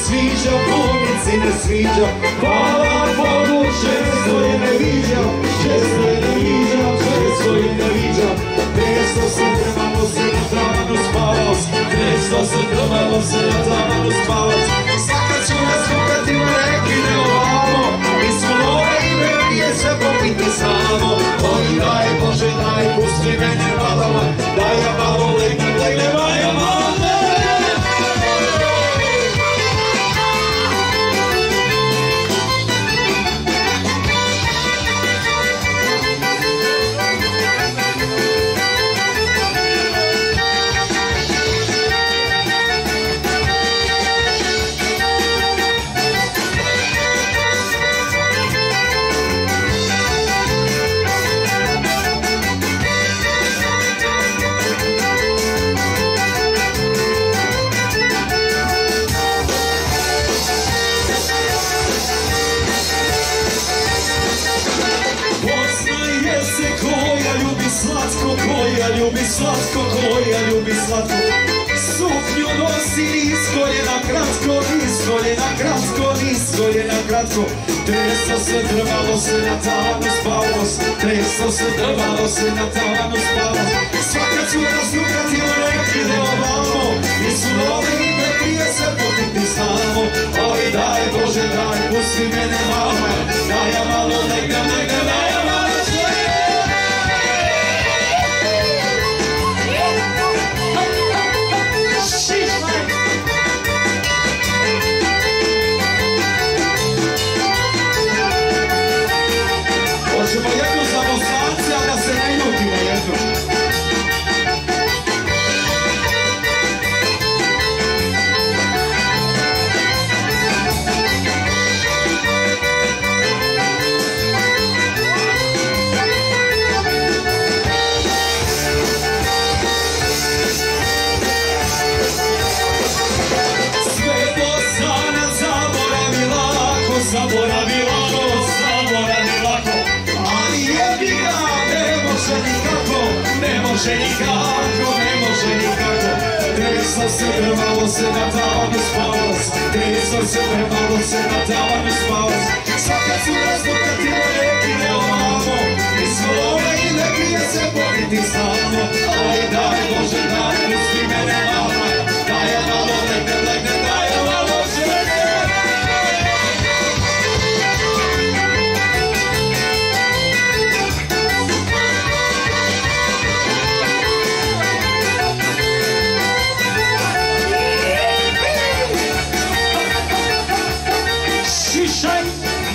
sviđa, bolnici ne sviđa. Hvala Bogu, često je ne viđa, često je ne viđa, često je ne viđa. Često se trebalo se na tavanu spavac, često se trebalo se na tavanu spavac. Svaka ću nas lukati u reki ne ovamo, mi smo nove i velije sve popiti samo. Oj daj Bože daj, pusti mene malo, daj ja malo legnem, legnem, a ja malo legnem. Koja ljubi slatko, koja ljubi slatko. Suknju nosi iz koljena kratko, iz koljena kratko, iz koljena kratko. Treso se drvalo se na tavanu spavos, treso se drvalo se na tavanu spavos. Svaka ću razlukati u reki ne ovamo, mi su nove i prije se potiti samo. Oj daj Bože daj, pusti mene malo, daj ja malo legnem, legnem, daj ja malo Hoćemo jednu za Bosance, a da se ne ljutimo jednu. Sve Bosana zaboravi lako, zaboravi lako, zaboravi lako. Ne može nikako, ne može nikako. Treso se drvalo se na tavanu spavac, treso se drvalo se na tavanu spavac. Svaka ću razlukati u reki ne ovamo, mi smo ove i ne prije se potiti samo. Aj daj Bože daj, pusti mene malo, daj ja malo legnem, legnem, daj ja malo žene.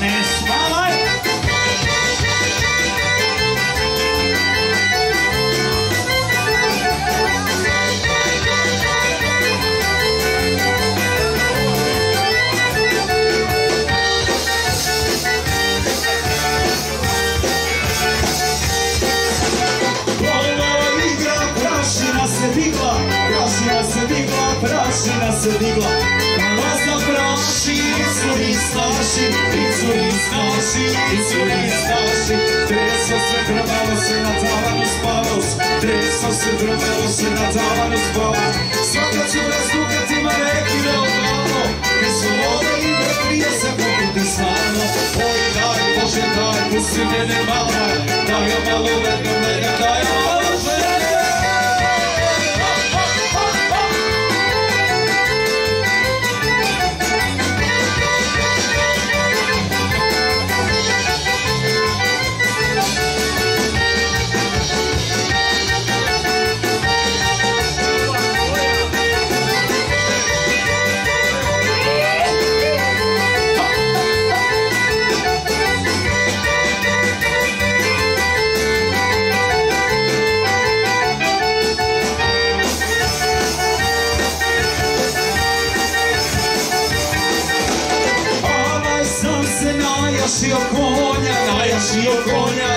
Ne spavaj! Prašina se digla, pa zapraši, curi staši, i curi staši, i curi staši. Treso se drvalo se na tavanu spavos, treso se drvalo se na tavanu spavos. Svaka ću razlukati ma reki ne ovamo, mi su ove i ne prije se popiti samo. Oj daj Bože daj, pusti mene malo, daj ja malo legnem, legnem, daj ja malo žene.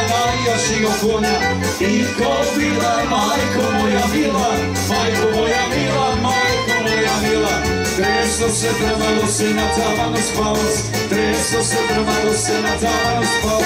Najašio konja i ko bila majko moja mila, majko moja mila, majko moja mila. Treso se drvalo se na tavanu spavac, treso se drvalo se na tavanu spavac.